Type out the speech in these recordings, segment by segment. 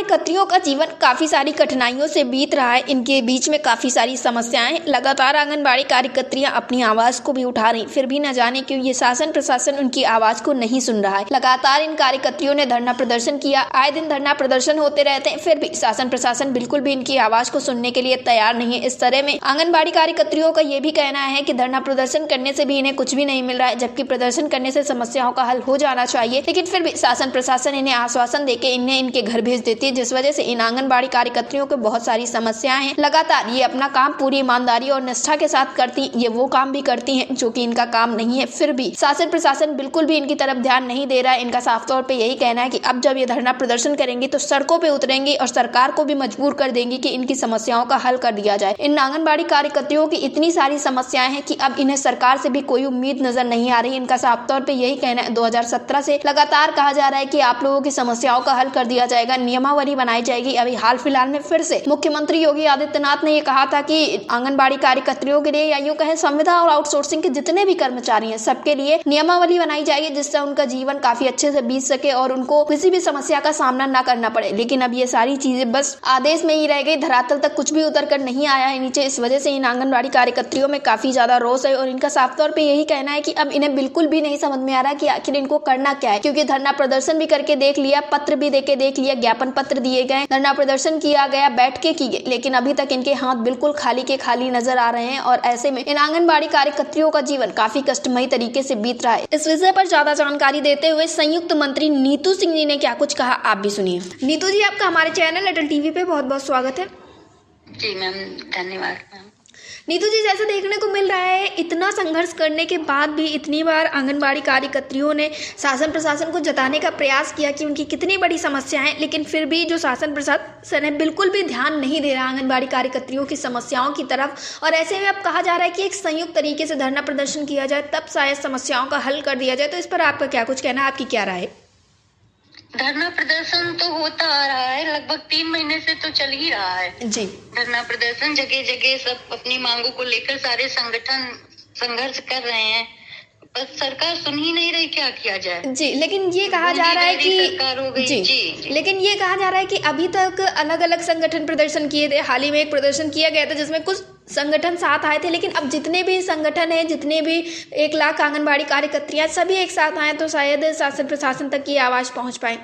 कार्यकर्तियों का जीवन काफी सारी कठिनाइयों से बीत रहा है। इनके बीच में काफी सारी समस्याएं हैं। लगातार आंगनबाड़ी कार्यकर्तियां अपनी आवाज को भी उठा रही, फिर भी न जाने क्यों ये शासन प्रशासन उनकी आवाज को नहीं सुन रहा है। लगातार इन कार्यकर्तियों ने धरना प्रदर्शन किया, आए दिन धरना प्रदर्शन होते रहते हैं, फिर भी शासन प्रशासन बिल्कुल भी इनकी आवाज को सुनने के लिए तैयार नहीं है। इस तरह में आंगनबाड़ी कार्यकर्तियों का ये भी कहना है कि धरना प्रदर्शन करने से भी इन्हें कुछ भी नहीं मिल रहा है, जबकि प्रदर्शन करने से समस्याओं का हल हो जाना चाहिए, लेकिन फिर भी शासन प्रशासन इन्हें आश्वासन देके इन्हें इनके घर भेज देती है, जिस वजह से इन आंगनबाड़ी कार्यकर्तियों को बहुत सारी समस्याएं हैं। लगातार ये अपना काम पूरी ईमानदारी और निष्ठा के साथ करती, ये वो काम भी करती हैं जो कि इनका काम नहीं है, फिर भी शासन प्रशासन बिल्कुल भी इनकी तरफ ध्यान नहीं दे रहा है। इनका साफ तौर पे यही कहना है कि अब जब ये धरना प्रदर्शन करेंगी तो सड़कों पे उतरेंगी और सरकार को भी मजबूर कर देंगी कि इनकी समस्याओं का हल कर दिया जाए। इन आंगनबाड़ी कार्यकर्तियों की इतनी सारी समस्याएं हैं कि अब इन्हें सरकार से भी कोई उम्मीद नजर नहीं आ रही। इनका साफ तौर पे यही कहना है। 2017 से लगातार कहा जा रहा है कि आप लोगों की समस्याओं का हल कर दिया जाएगा, नियमावली बनाई जाएगी। अभी हाल फिलहाल में फिर से मुख्यमंत्री योगी आदित्यनाथ ने ये कहा था कि आंगनबाड़ी कार्यकर्तियों के लिए या यूं कहें संविदा और आउटसोर्सिंग के जितने भी कर्मचारी हैं सबके लिए नियमावली बनाई जाएगी, जिससे उनका जीवन काफी अच्छे से बीत सके और उनको किसी भी समस्या का सामना न करना पड़े। लेकिन अब ये सारी चीजें बस आदेश में ही रह गई, धरातल तक कुछ भी उतर कर नहीं आया है नीचे। इस वजह से इन आंगनबाड़ी कार्यकर्तियों में काफी ज्यादा रोष है और इनका साफ तौर पर यही कहना है कि अब इन्हें बिल्कुल भी नहीं समझ में आ रहा कि आखिर इनको करना क्या है, क्योंकि धरना प्रदर्शन भी करके देख लिया, पत्र भी देके देख लिया, ज्ञापन पत्र दिए गए, धरना प्रदर्शन किया गया, बैठकें की गई, लेकिन अभी तक इनके हाथ बिल्कुल खाली के खाली नजर आ रहे हैं और ऐसे में इन आंगनबाड़ी कार्यकर्तियों का जीवन काफी कष्टमयी तरीके से बीत रहा है। इस विषय पर ज्यादा जानकारी देते हुए संयुक्त मंत्री नीतू सिंह जी ने क्या कुछ कहा, आप भी सुनिए। नीतू जी, आपका हमारे चैनल अटल टीवी पे बहुत बहुत स्वागत है। जी मैम, धन्यवाद मैम। नीतू जी, जैसा देखने को मिल रहा है इतना संघर्ष करने के बाद भी इतनी बार आंगनबाड़ी कार्यकर्तियों ने शासन प्रशासन को जताने का प्रयास किया कि उनकी कितनी बड़ी समस्या है, लेकिन फिर भी जो शासन प्रशासन है बिल्कुल भी ध्यान नहीं दे रहा आंगनबाड़ी कार्यकर्तियों की समस्याओं की तरफ। और ऐसे में अब कहा जा रहा है कि एक संयुक्त तरीके से धरना प्रदर्शन किया जाए, तब शायद समस्याओं का हल कर दिया जाए। तो इस पर आपका क्या कुछ कहना है, आपकी क्या राय है? धरना प्रदर्शन तो होता आ रहा है, लगभग 3 महीने से तो चल ही रहा है जी। धरना प्रदर्शन जगह जगह सब अपनी मांगों को लेकर सारे संगठन संघर्ष कर रहे हैं, पर सरकार सुन ही नहीं रही, क्या किया जाए। जी, लेकिन ये कहा जा रहा है कि सरकार हो गई। जी। लेकिन ये कहा जा रहा है कि अभी तक अलग अलग संगठन प्रदर्शन किए थे। हाल ही में एक प्रदर्शन किया गया था जिसमें कुछ संगठन साथ आए थे, लेकिन अब जितने भी संगठन हैं, जितने भी 1 लाख आंगनबाड़ी कार्यकर्तियां सभी एक साथ आए तो शायद शासन प्रशासन तक की आवाज पहुंच पाए।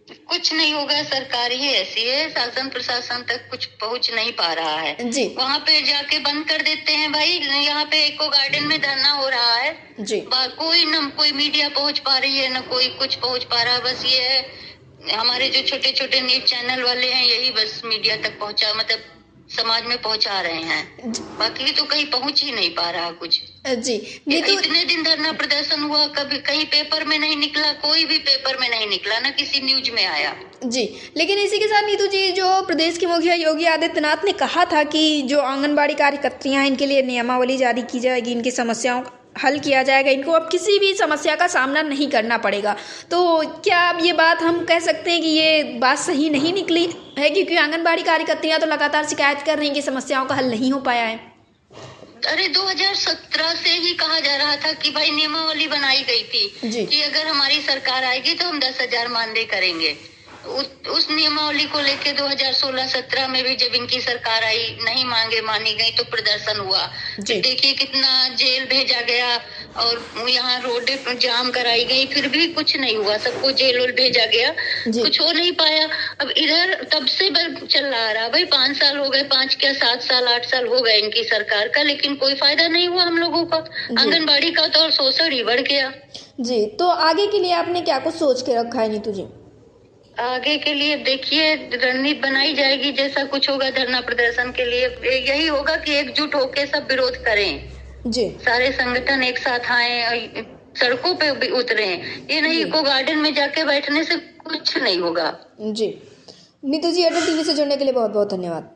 कुछ नहीं होगा, सरकार ही ऐसी है, शासन प्रशासन तक कुछ पहुंच नहीं पा रहा है। जी। वहाँ पे जाके बंद कर देते हैं भाई। यहाँ पे इको गार्डन में धरना हो रहा है जी, कोई मीडिया पहुंच पा रही है, न कोई कुछ पहुंच पा रहा है। बस ये है हमारे जो छोटे छोटे न्यूज चैनल वाले हैं, यही बस मीडिया तक पहुंचा, मतलब समाज में पहुंचा रहे हैं, बाकी तो कहीं पहुंच ही नहीं पा रहा कुछ। जी, इतने दिन धरना प्रदर्शन हुआ, कभी कहीं पेपर में नहीं निकला, कोई भी पेपर में नहीं निकला, ना किसी न्यूज में आया। जी, लेकिन इसी के साथ नीतू जी, जो प्रदेश के मुखिया योगी आदित्यनाथ ने कहा था कि जो आंगनबाड़ी कार्यकर्तियां हैं इनके लिए नियमावली जारी की जाएगी, इनकी समस्याओं का हल किया जाएगा, इनको अब किसी भी समस्या का सामना नहीं करना पड़ेगा। तो क्या अब ये बात हम कह सकते हैं कि ये बात सही नहीं निकली है, क्योंकि आंगनबाड़ी कार्यकर्तियां तो लगातार शिकायत कर रही हैं कि समस्याओं का हल नहीं हो पाया है? अरे 2017 से ही कहा जा रहा था कि भाई नियमावली बनाई गई थी कि अगर हमारी सरकार आएगी तो हम 10,000 मानदेय करेंगे। उस नियमावली को लेके 2016-17 में भी जब इनकी सरकार आई, नहीं मांगे मानी गई तो प्रदर्शन हुआ। देखिए कितना जेल भेजा गया और यहाँ रोड जाम कराई गई, फिर भी कुछ नहीं हुआ, सबको जेल भेजा गया, कुछ हो नहीं पाया। अब इधर तब से चल रहा भाई, 5 साल हो गए, 5 क्या 7 साल 8 साल हो गए इनकी सरकार का, लेकिन कोई फायदा नहीं हुआ हम लोगों का। आंगनबाड़ी का तो और शोषण ही बढ़ गया। जी, तो आगे के लिए आपने क्या कुछ सोच के रखा है नीतू जी? आगे के लिए देखिए रणनीति बनाई जाएगी, जैसा कुछ होगा धरना प्रदर्शन के लिए यही होगा कि एकजुट होकर सब विरोध करें जी, सारे संगठन एक साथ आए, सड़कों पे भी उतरे। ये नहीं इको गार्डन में जाके बैठने से कुछ नहीं होगा। जी, नीतू जी, अटल टीवी से जुड़ने के लिए बहुत बहुत धन्यवाद।